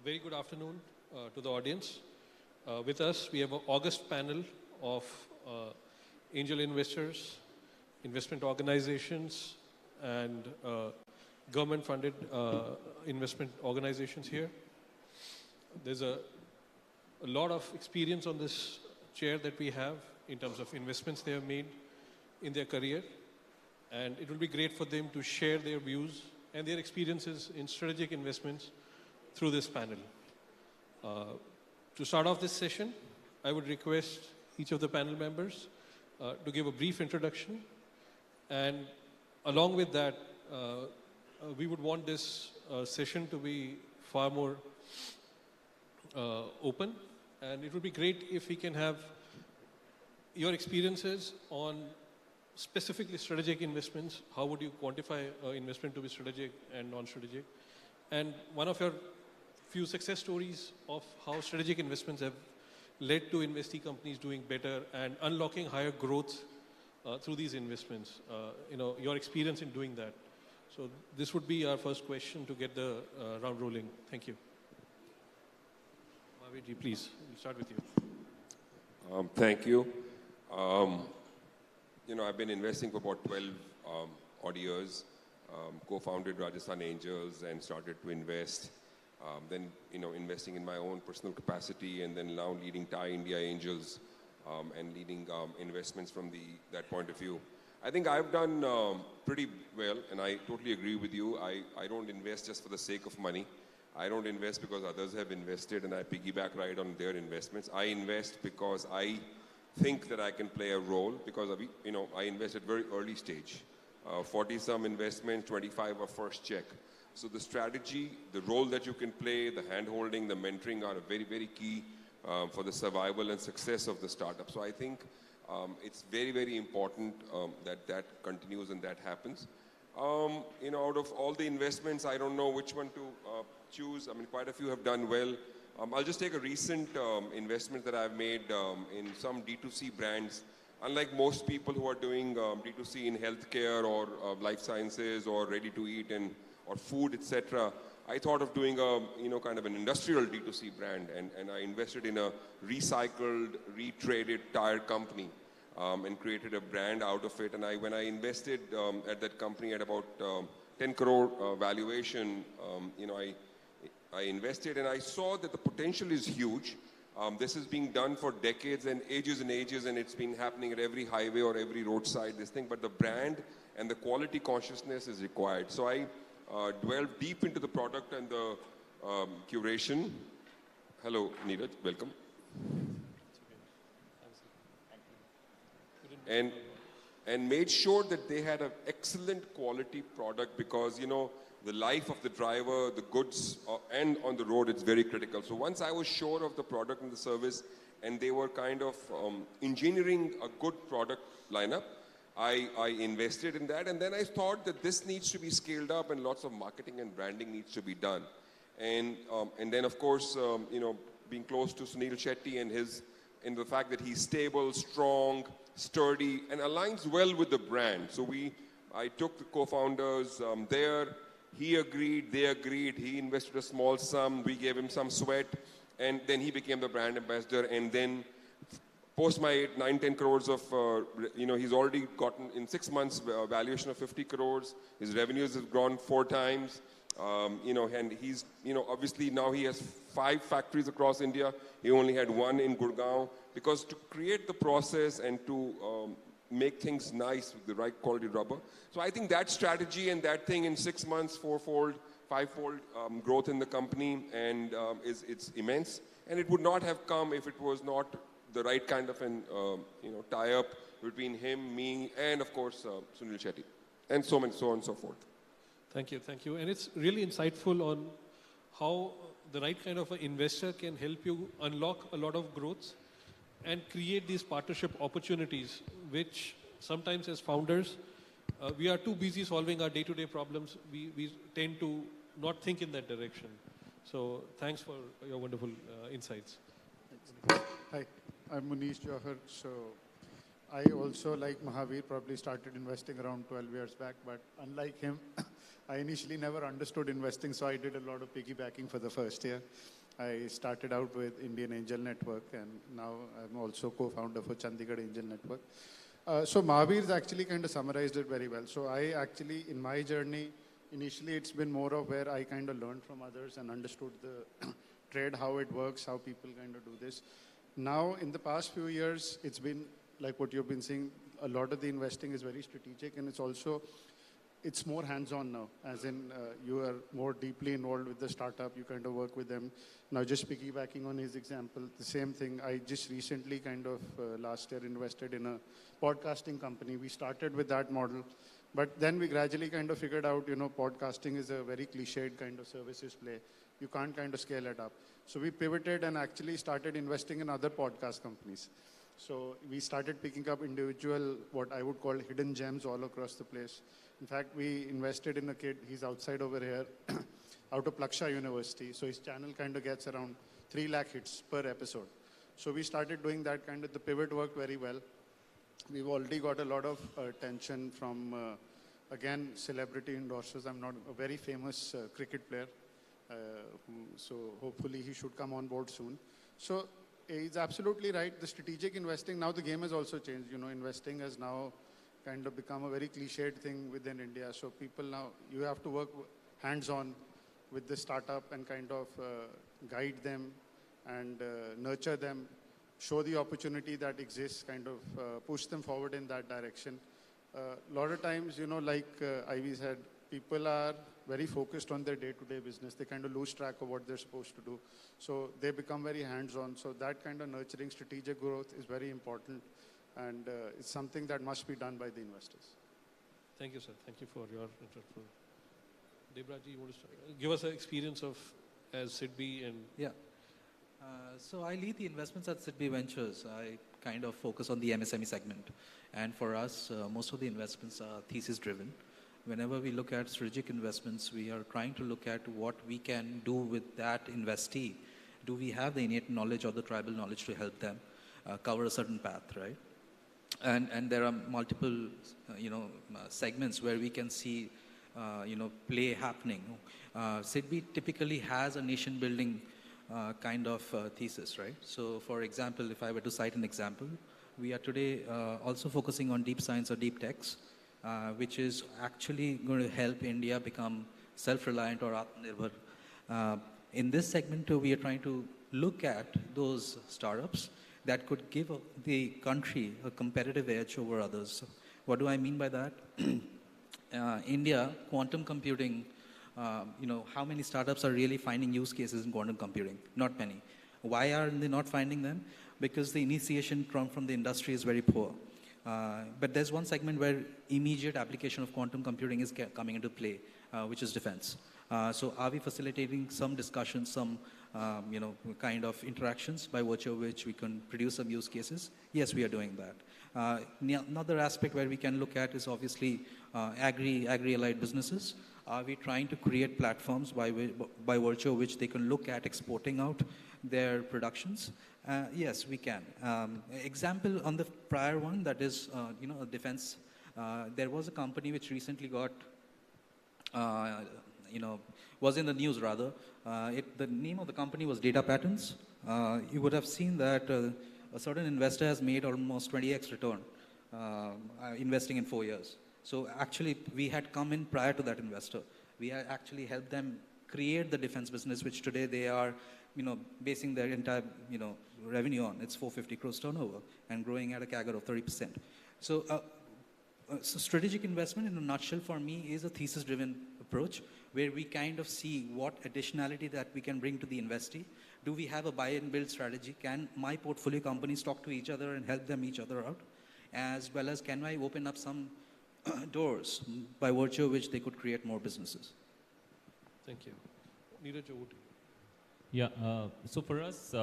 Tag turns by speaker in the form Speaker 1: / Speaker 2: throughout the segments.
Speaker 1: very good afternoon to the audience. With us, we have an august panel of angel investors, investment organizations, and government-funded investment organizations here. There's a lot of experience on this chair that we have in terms of investments they have made in their career. And it will be great for them to share their views and their experiences in strategic investments through this panel. To start off this session, I would request each of the panel members to give a brief introduction. And along with that, we would want this session to be far more open. And it would be great if we can have your experiences on specifically strategic investments. How would you quantify investment to be strategic and non-strategic? And one of your few success stories of how strategic investments have led to investee companies doing better and unlocking higher growth through these investments. Your experience in doing that. So this would be our first question to get the round rolling. Thank you. Mahavir, please, we'll start with you.
Speaker 2: Thank you. I've been investing for about 12 odd years. Co-founded Rajasthan Angels and started to invest. Then, investing in my own personal capacity, and then now leading Thai India Angels and leading investments from that point of view. I think I've done pretty well, and I totally agree with you. I don't invest just for the sake of money. I don't invest because others have invested and I piggyback right on their investments. I invest because I think that I can play a role, because I invest at very early stage. 40-some investments, 25 are first check. So the strategy, the role that you can play, the hand-holding, the mentoring are very, very key for the survival and success of the startup. So I think it's very, very important that continues and that happens. Out of all the investments, I don't know which one to choose. I mean, quite a few have done well. I'll just take a recent investment that I've made in some D2C brands. Unlike most people who are doing D2C in healthcare or life sciences or ready-to-eat or food, etc., I thought of doing a kind of an industrial D2C brand, and I invested in a recycled, retraded tire company and created a brand out of it. And when I invested at that company at about 10 crore valuation, I invested and I saw that the potential is huge. This is being done for decades and ages, and it's been happening at every highway or every roadside, this thing. But the brand and the quality consciousness is required. So I delved deep into the product and the curation. Hello, Neeraj, welcome. And made sure that they had an excellent quality product, because, the life of the driver, the goods, and on the road, it's very critical. So once I was sure of the product and the service, and they were kind of engineering a good product lineup, I invested in that. And then I thought that this needs to be scaled up and lots of marketing and branding needs to be done. And then, of course, being close to Sunil Shetty and the fact that he's stable, strong, sturdy, and aligns well with the brand. So I took the co-founders there. He agreed, they agreed, he invested a small sum, we gave him some sweat, and then he became the brand ambassador. And then post my 9-10 crores of, he's already gotten in 6 months valuation of 50 crores. His revenues have grown 4 times. And he's, obviously now he has 5 factories across India. He only had 1 in Gurgaon, because to create the process and to make things nice with the right quality rubber. So I think that strategy and that thing in 6 months, 4-fold, 5-fold growth in the company, and it's immense. And it would not have come if it was not the right kind of an tie-up between him, me, and of course Sunil Shetty, and so on and so forth.
Speaker 1: Thank you. And it's really insightful on how the right kind of an investor can help you unlock a lot of growth and create these partnership opportunities, which sometimes as founders, we are too busy solving our day-to-day problems. We tend to not think in that direction. So thanks for your wonderful insights.
Speaker 3: Hi, I'm Munish, Jauhar. So I also, like Mahavir, probably started investing around 12 years back, but unlike him, I initially never understood investing, so I did a lot of piggybacking for the first year. I started out with Indian Angel Network, and now I'm also co-founder for Chandigarh Angel Network. So Mahavir's actually kind of summarized it very well. So I actually, in my journey, initially it's been more of where I kind of learned from others and understood the trade, how it works, how people kind of do this. Now, in the past few years, it's been like what you've been seeing, a lot of the investing is very strategic, and it's more hands-on now, as in you are more deeply involved with the startup, you kind of work with them. Now, just piggybacking on his example, the same thing, I just recently last year invested in a podcasting company. We started with that model, but then we gradually kind of figured out, podcasting is a very cliched kind of services play. You can't kind of scale it up. So we pivoted and actually started investing in other podcast companies. So we started picking up individual, what I would call hidden gems all across the place. In fact, we invested in a kid, he's outside over here, out of Plaksha University. So his channel kind of gets around 3 lakh hits per episode. So we started doing that kind of, the pivot worked very well. We've already got a lot of attention from, again, celebrity endorsers. I'm not a very famous cricket player, so hopefully he should come on board soon. So he's absolutely right. The strategic investing, now the game has also changed. Investing has now kind of become a very cliched thing within India. So people now, you have to work hands-on with the startup and kind of guide them and nurture them, show the opportunity that exists, kind of push them forward in that direction. A lot of times, like Ivy said, people are very focused on their day-to-day business. They kind of lose track of what they're supposed to do. So they become very hands-on. So that kind of nurturing strategic growth is very important. And it's something that must be done by the investors.
Speaker 1: Thank you, sir. Thank you for your input. Debraj, you want to start? Give us an experience of as SIDBI and...
Speaker 4: Yeah. So I lead the investments at SIDBI Ventures. I kind of focus on the MSME segment. And for us, most of the investments are thesis-driven. Whenever we look at strategic investments, we are trying to look at what we can do with that investee. Do we have the innate knowledge or the tribal knowledge to help them cover a certain path, right? And there are multiple, segments where we can see, play happening. SIDBI typically has a nation-building kind of thesis, right? So, for example, if I were to cite an example, we are today also focusing on deep science or deep techs, which is actually going to help India become self-reliant or Atmanirbhar. In this segment, we are trying to look at those startups that could give the country a competitive edge over others. What do I mean by that? India, quantum computing, how many startups are really finding use cases in quantum computing? Not many. Why are they not finding them? Because the initiation from the industry is very poor. But there's one segment where immediate application of quantum computing is coming into play, which is defense. So are we facilitating some discussions, some kind of interactions by virtue of which we can produce some use cases? Yes, we are doing that. Another aspect where we can look at is obviously agri-allied businesses. Are we trying to create platforms by virtue of which they can look at exporting out their productions? Yes, we can. Example on the prior one, that is, defense. There was a company which recently got, was in the news rather. The name of the company was Data Patterns. You would have seen that a certain investor has made almost 20x return, investing in 4 years. So actually, we had come in prior to that investor. We had actually helped them create the defense business, which today they are, basing their entire, revenue on. It's 450 crores turnover and growing at a CAGR of 30%. So, so strategic investment in a nutshell for me is a thesis-driven approach where we kind of see what additionality that we can bring to the investee. Do we have a buy and build strategy? Can my portfolio companies talk to each other and help them each other out? As well as can I open up some doors by virtue of which they could create more businesses?
Speaker 1: Thank you. Neeraj, over to you.
Speaker 5: Yeah, so for us,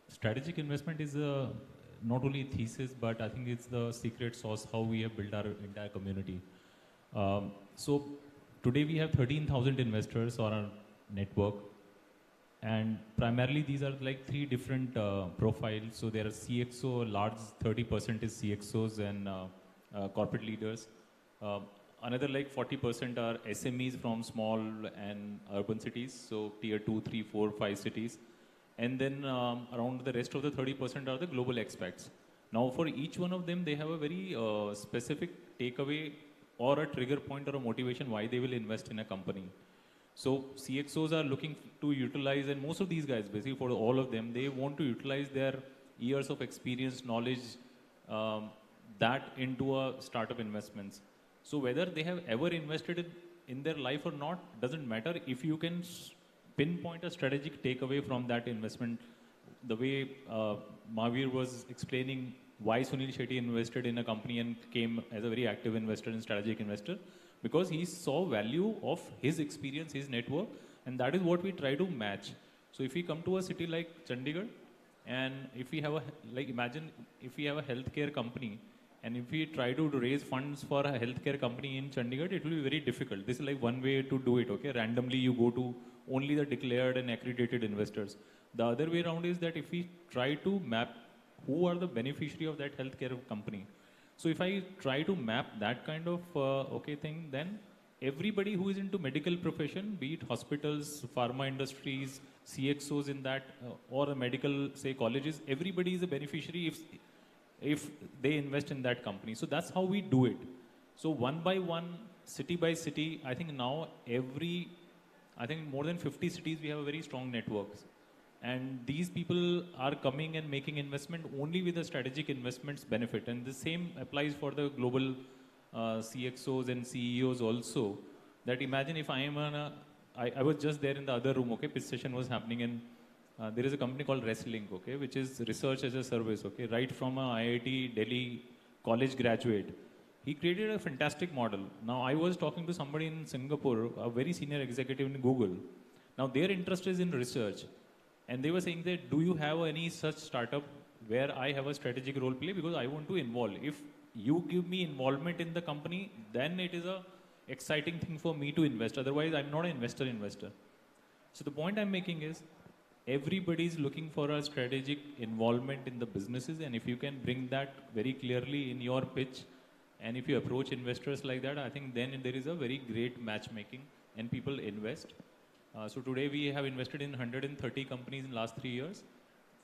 Speaker 5: strategic investment is not only thesis, but I think it's the secret sauce how we have built our entire community. So today we have 13,000 investors on our network, and primarily these are like 3 different profiles. So there are CXO, large 30% is CXOs and corporate leaders. another like 40% are SMEs from small and urban cities, so tier 2, 3, 4, 5 cities. And then around the rest of the 30% are the global expats. Now for each one of them, they have a very specific takeaway or a trigger point or a motivation why they will invest in a company. So CXOs are looking to utilize, and most of these guys, basically for all of them, they want to utilize their years of experience, knowledge, that into a startup investments. So whether they have ever invested in their life or not, doesn't matter. If you can pinpoint a strategic takeaway from that investment, the way Mahavir was explaining why Sunil Shetty invested in a company and came as a very active investor and strategic investor, because he saw value of his experience, his network, and that is what we try to match. So if we come to a city like Chandigarh, and if we have imagine if we have a healthcare company, and if we try to raise funds for a healthcare company in Chandigarh, it will be very difficult. This is like one way to do it, okay? Randomly you go to only the declared and accredited investors. The other way around is that if we try to map who are the beneficiary of that healthcare company. So if I try to map that kind of thing, then everybody who is into medical profession, be it hospitals, pharma industries, CXOs in that, or a medical, say, colleges, everybody is a beneficiary if they invest in that company. So that's how we do it. So one by one, city by city, I think now more than 50 cities, we have a very strong networks. And these people are coming and making investment only with the strategic investments benefit. And the same applies for the global CXOs and CEOs also. That imagine if I am I was just there in the other room, okay, pitch session was happening, and there is a company called Wrestling, okay, which is research as a service, okay, right from a IIT Delhi college graduate. He created a fantastic model. Now I was talking to somebody in Singapore, a very senior executive in Google. Now their interest is in research. And they were saying that, do you have any such startup where I have a strategic role play, because I want to involve. If you give me involvement in the company, then it is a exciting thing for me to invest. Otherwise, I'm not an investor. So the point I'm making is, everybody is looking for a strategic involvement in the businesses, and if you can bring that very clearly in your pitch, and if you approach investors like that, I think then there is a very great matchmaking and people invest. So today we have invested in 130 companies in the last 3 years,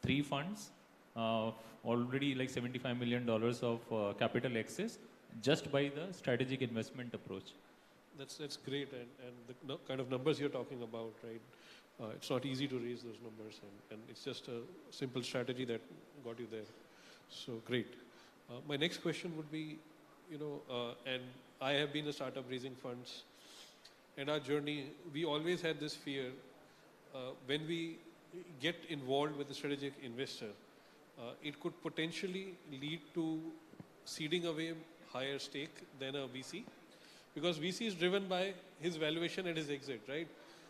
Speaker 5: 3 funds, already like $75 million of capital access, just by the strategic investment approach.
Speaker 1: That's great, and the kind of numbers you're talking about, right? It's not easy to raise those numbers, and it's just a simple strategy that got you there. So great. My next question would be, and I have been a startup raising funds. And our journey, we always had this fear when we get involved with a strategic investor, it could potentially lead to ceding away higher stake than a VC, because VC is driven by his valuation and his exit, right?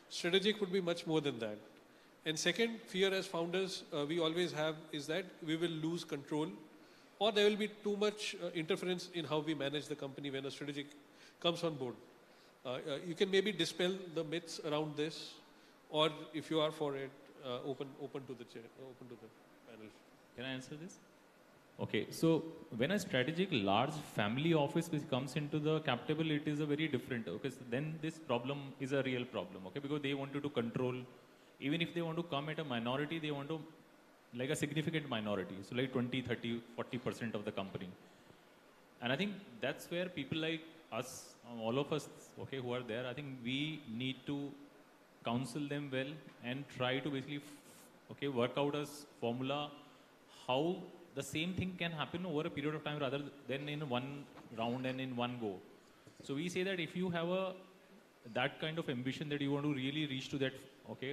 Speaker 1: Strategic would be much more than that. And second fear as founders we always have is that we will lose control, or there will be too much interference in how we manage the company when a strategic comes on board. You can maybe dispel the myths around this, or if you are for it, open to the panel.
Speaker 5: Can I answer this? Okay, so when a strategic large family office which comes into the cap table, it is a very different, okay, so then this problem is a real problem, okay, because they wanted to control, even if they want to come at a minority, they want to, like a significant minority, so like 20, 30, 40% of the company. And I think that's where people like us, all of us, okay, who are there, I think we need to counsel them well and try to basically, work out a formula how the same thing can happen over a period of time rather than in one round and in one go. So we say that if you have that kind of ambition that you want to really reach to that,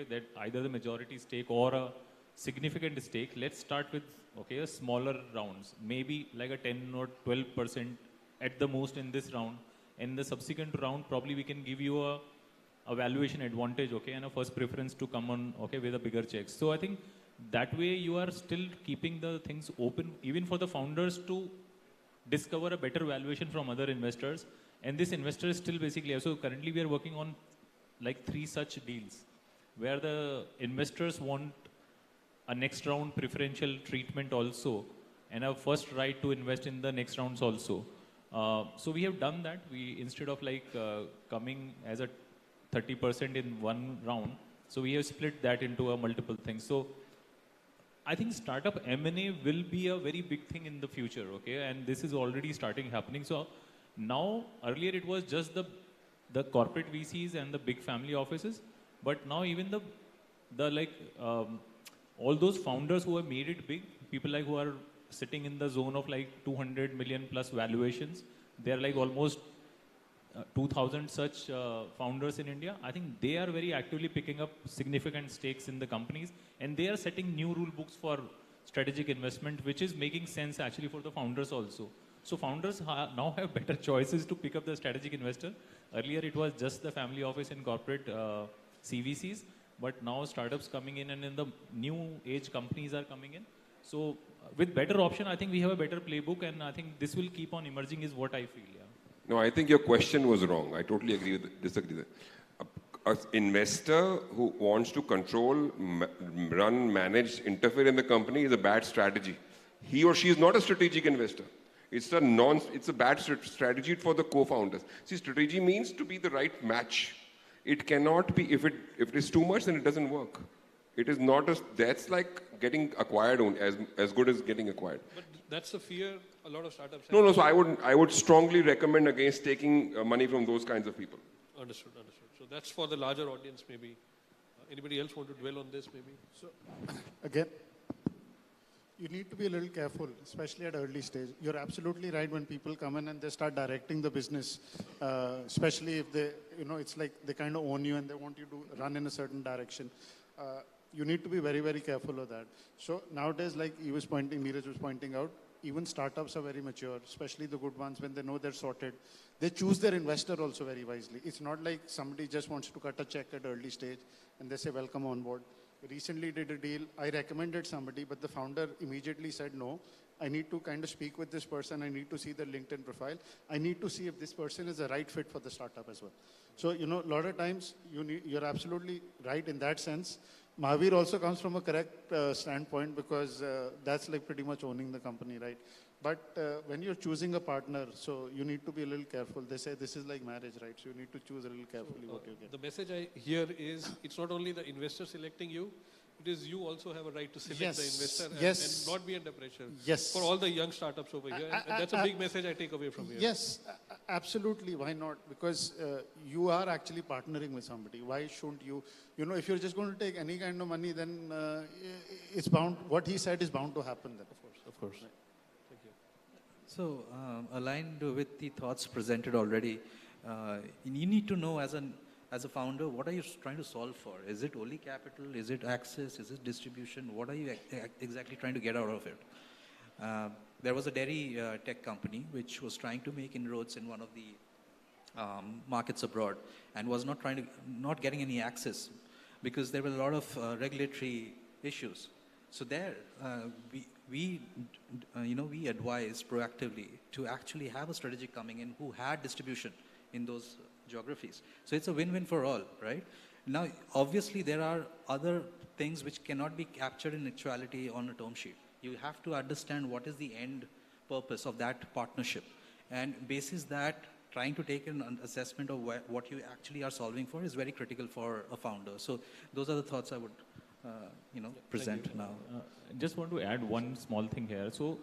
Speaker 5: that either the majority stake or a significant stake, let's start with, a smaller rounds, maybe like a 10 or 12% at the most in this round. In the subsequent round, probably we can give you a valuation advantage, and a first preference to come on, with a bigger checks. So I think that way you are still keeping the things open, even for the founders to discover a better valuation from other investors. And this investor is still basically, so currently we are working on like 3 such deals, where the investors want a next round preferential treatment also, and a first right to invest in the next rounds also. So we have done that. We, instead of like coming as a 30% in one round, so we have split that into a multiple things. So I think startup M&A will be a very big thing in the future, okay? And this is already starting happening. So now, earlier it was just the corporate VCs and the big family offices, but now even all those founders who have made it big, people like who are sitting in the zone of like 200 million plus valuations, they're like almost 2,000 such founders in India. I think they are very actively picking up significant stakes in the companies, and they are setting new rule books for strategic investment, which is making sense actually for the founders also. So founders now have better choices to pick up the strategic investor. Earlier it was just the family office and corporate CVCs, but now startups coming in and in the new age companies are coming in. So with better option, I think we have a better playbook, and I think this will keep on emerging is what I feel. Yeah.
Speaker 2: No, I think your question was wrong. I totally disagree with it. An investor who wants to control, run, manage, interfere in the company is a bad strategy. He or she is not a strategic investor. It's a bad strategy for the co-founders. See, strategy means to be the right match. It cannot be, if it is too much, then it doesn't work. It is not, that's like getting acquired as good as getting acquired.
Speaker 1: But that's the fear a lot of startups have.
Speaker 2: No, so I would strongly recommend against taking money from those kinds of people.
Speaker 1: Understood. So that's for the larger audience maybe. Anybody else want to dwell on this maybe?
Speaker 3: So, again, you need to be a little careful, especially at early stage. You're absolutely right when people come in and they start directing the business, especially if they, it's like they kind of own you and they want you to run in a certain direction. You need to be very, very careful of that. So nowadays, like Neeraj was pointing out, even startups are very mature, especially the good ones when they know they're sorted. They choose their investor also very wisely. It's not like somebody just wants to cut a check at early stage and they say, welcome on board. Recently did a deal, I recommended somebody, but the founder immediately said, no, I need to kind of speak with this person. I need to see their LinkedIn profile. I need to see if this person is the right fit for the startup as well. So, a lot of times you're absolutely right in that sense. Mahavir also comes from a correct standpoint because that's like pretty much owning the company, right? But when you're choosing a partner, so you need to be a little careful. They say this is like marriage, right? So you need to choose a little carefully what you get.
Speaker 1: The message I hear is it's not only the investor selecting you, it is you also have a right to select the investor and not be under pressure.
Speaker 3: Yes.
Speaker 1: For all the young startups over here. And that's a big message I take away from here.
Speaker 3: Yes, absolutely. Why not? Because you are actually partnering with somebody. Why shouldn't you? If you're just going to take any kind of money, then it's bound, what he said is bound to happen then.
Speaker 1: Of course.
Speaker 3: Right.
Speaker 1: Thank you.
Speaker 4: So, aligned with the thoughts presented already, you need to know as a founder, what are you trying to solve for? Is it only capital? Is it access? Is it distribution? What are you exactly trying to get out of it? There was a dairy tech company which was trying to make inroads in one of the markets abroad and was not getting any access because there were a lot of regulatory issues. So there, we advised proactively to actually have a strategic coming in who had distribution in those geographies. So it's a win-win for all, right? Now, obviously, there are other things which cannot be captured in actuality on a term sheet. You have to understand what is the end purpose of that partnership. And basis that, trying to take an assessment of what you actually are solving for is very critical for a founder. So those are the thoughts I would, present now.
Speaker 5: Just want to add one small thing here. So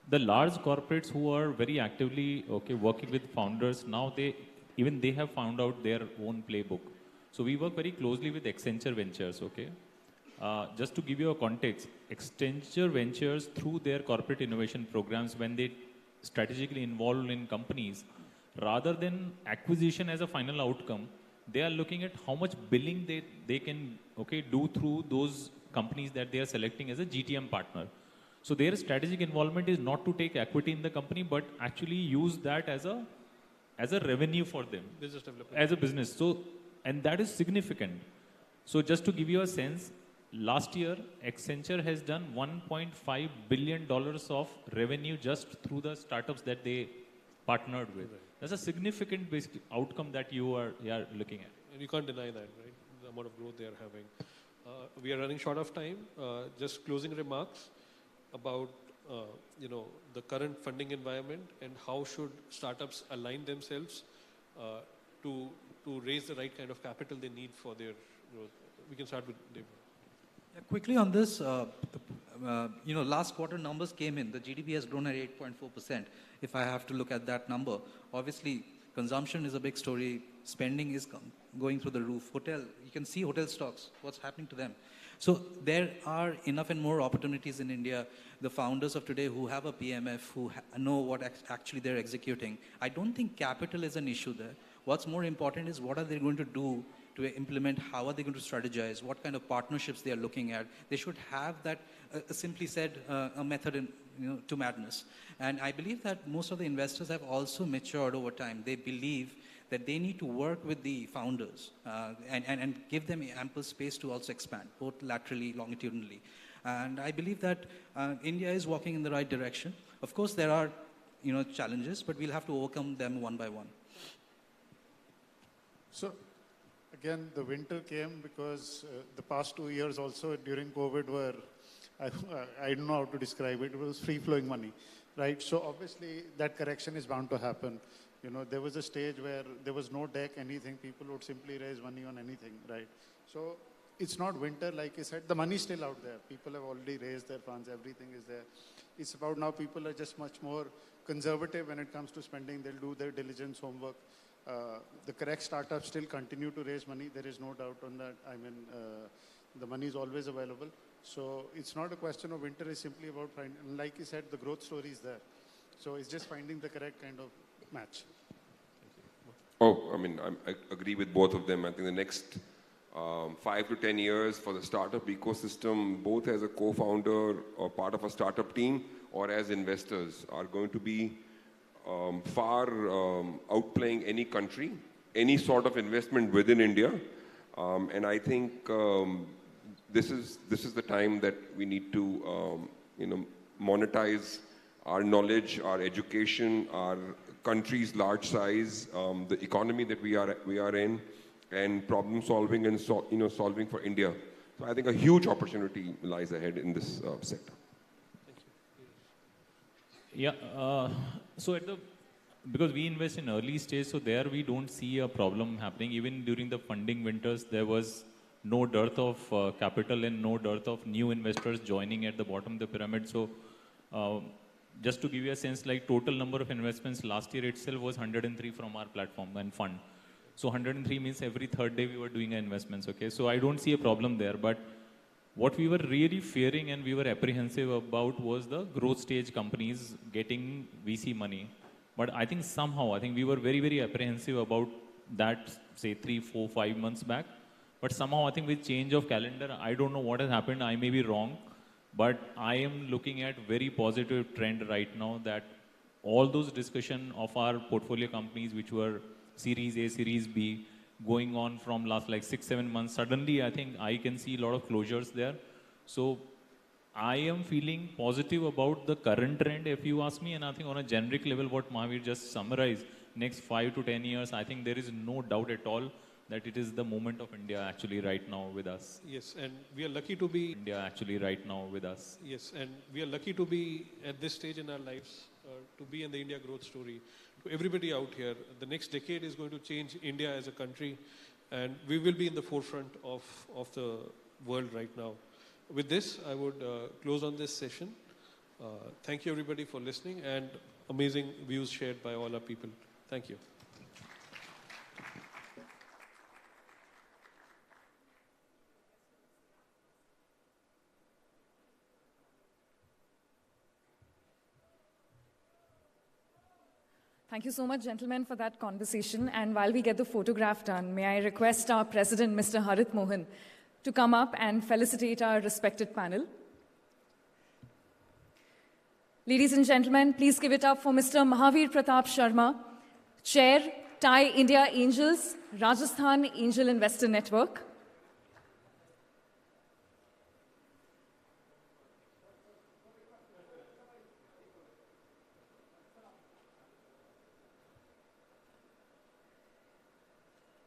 Speaker 5: the large corporates who are very actively working with founders, now they have found out their own playbook. So we work very closely with Accenture Ventures, just to give you a context, Accenture Ventures, through their corporate innovation programs, when they strategically involve in companies, rather than acquisition as a final outcome, they are looking at how much billing they can do through those companies that they are selecting as a GTM partner. So their strategic involvement is not to take equity in the company, but actually use that as a revenue for them.
Speaker 1: Business development.
Speaker 5: As a business. So, and that is significant. So just to give you a sense, last year, Accenture has done $1.5 billion of revenue just through the startups that they partnered with. Right. That's a significant outcome that you are looking at.
Speaker 1: And you can't deny that, right? The amount of growth they are having. We are running short of time. Just closing remarks about the current funding environment, and how should startups align themselves to raise the right kind of capital they need for their growth? We can start with Debraj.
Speaker 4: Yeah, quickly on this, last quarter numbers came in. The GDP has grown at 8.4%. If I have to look at that number, obviously consumption is a big story. Spending is going through the roof. You can see hotel stocks, what's happening to them. So there are enough and more opportunities in India. The founders of today who have a PMF, who know what actually they're executing. I don't think capital is an issue there. What's more important is what are they going to do to implement, how are they going to strategize, what kind of partnerships they are looking at. They should have that, simply said, a method to madness. And I believe that most of the investors have also matured over time. They believe that they need to work with the founders and give them ample space to also expand, both laterally, longitudinally. And I believe that India is walking in the right direction. Of course, there are challenges, but we'll have to overcome them one by one.
Speaker 3: So, again, the winter came because the past 2 years also during COVID were, I don't know how to describe it, it was free-flowing money, right? So obviously that correction is bound to happen. There was a stage where there was no deck, anything, people would simply raise money on anything, right? So it's not winter, like I said, the money is still out there. People have already raised their funds, everything is there. It's about now people are just much more conservative when it comes to spending. They'll do their diligence homework. The correct startups still continue to raise money. There is no doubt on that. I mean, the money is always available. So it's not a question of winter. It's simply about finding, like you said, the growth story is there. So it's just finding the correct kind of match.
Speaker 2: I agree with both of them. I think the next 5 to 10 years for the startup ecosystem, both as a co-founder or part of a startup team or as investors, are going to be far outplaying any country, any sort of investment within India. And I think this is the time that we need to monetize our knowledge, our education, our country's large size, the economy that we are in, and problem solving and solving for India. So I think a huge opportunity lies ahead in this sector.
Speaker 5: Yeah, because we invest in early stage, so there we don't see a problem happening. Even during the funding winters, there was no dearth of capital and no dearth of new investors joining at the bottom of the pyramid. So just to give you a sense, like total number of investments last year itself was 103 from our platform and fund. So 103 means every third day we were doing investments, okay? So I don't see a problem there, but what we were really fearing and we were apprehensive about was the growth stage companies getting VC money. But I think somehow, we were very, very apprehensive about that, say 3, 4, 5 months back. But somehow I think with change of calendar, I don't know what has happened, I may be wrong, but I am looking at very positive trend right now that all those discussion of our portfolio companies which were Series A, Series B, going on from last like 6-7 months, suddenly I think I can see a lot of closures there. So I am feeling positive about the current trend if you ask me, and I think on a generic level what Mahavir just summarized, next 5 to 10 years, I think there is no doubt at all that it is the moment of India actually right now with us.
Speaker 1: Yes, and we are lucky to be...
Speaker 5: India actually right now with us.
Speaker 1: Yes, and we are lucky to be at this stage in our lives, to be in the India growth story. To everybody out here, the next decade is going to change India as a country, and we will be in the forefront of the world right now. With this, I would close on this session. Thank you everybody for listening, and amazing views shared by all our people. Thank you.
Speaker 6: Thank you so much, gentlemen, for that conversation. And while we get the photograph done, may I request our president, Mr. Harit Mohan, to come up and felicitate our respected panel. Ladies and gentlemen, please give it up for Mr. Mahavir Pratap Sharma, Chair, TiE India Angels, Rajasthan Angel Investor Network.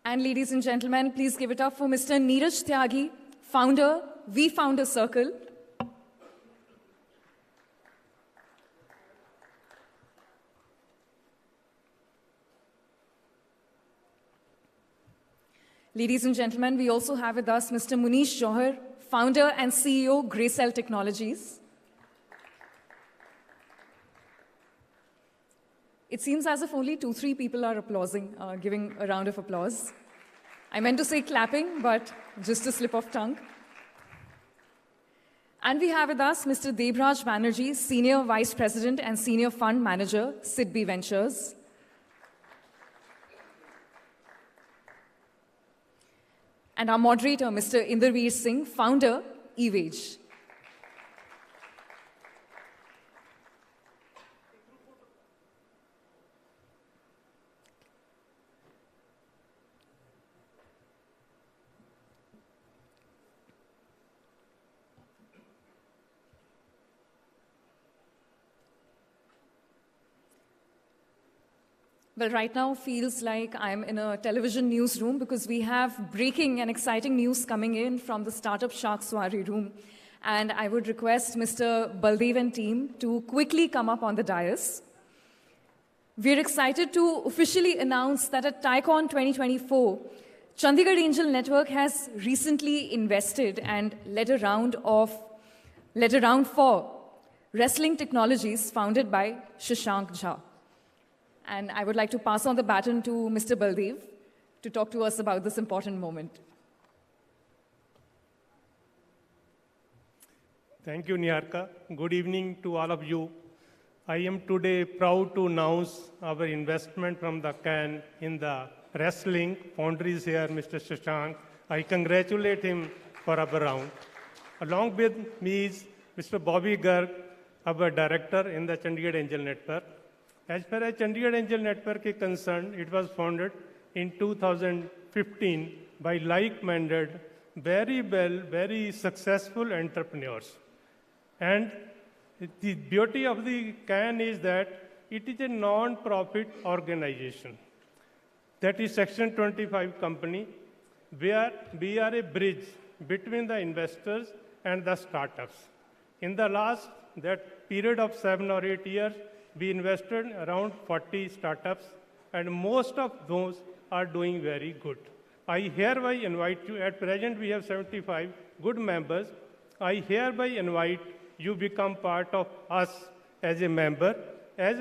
Speaker 6: And ladies and gentlemen, please give it up for Mr. Neeraj Tyagi, founder, V Founder Circle. Ladies and gentlemen, we also have with us Mr. Munish Jauhar, founder and CEO, GrayCell Technologies. It seems as if only 2-3 people are applauding, giving a round of applause. I meant to say clapping, but just a slip of tongue. And we have with us Mr. Debraj Banerjee, Senior Vice President and Senior Fund Manager, SIDBI Ventures. And our moderator, Mr. Inderveer Singh, founder, EVage. Well, right now feels like I'm in a television newsroom because we have breaking and exciting news coming in from the Startup Shark Soiree room. And I would request Mr. Baldev and team to quickly come up on the dais. We're excited to officially announce that at TiECON 2024, Chandigarh Angel Network has recently invested and led a round for wrestling technologies founded by Shashank Jha. And I would like to pass on the baton to Mr. Baldev to talk to us about this important moment.
Speaker 7: Thank you, Niharika. Good evening to all of you. I am today proud to announce our investment from the CAN in the wrestling. Founder is here, Mr. Shashank. I congratulate him for our round. Along with me is Mr. Bobby Garg, our director in the Chandigarh Angel Network. As far as Chandigarh Angel Network is concerned, it was founded in 2015 by like-minded, very successful entrepreneurs. And the beauty of the CAN is that it is a non-profit organization. That is Section 25 company, where we are a bridge between the investors and the startups. In the last that period of 7 or 8 years, we invested around 40 startups, and most of those are doing very good. I hereby invite you, at present we have 75 good members. I hereby invite you become part of us as a member. As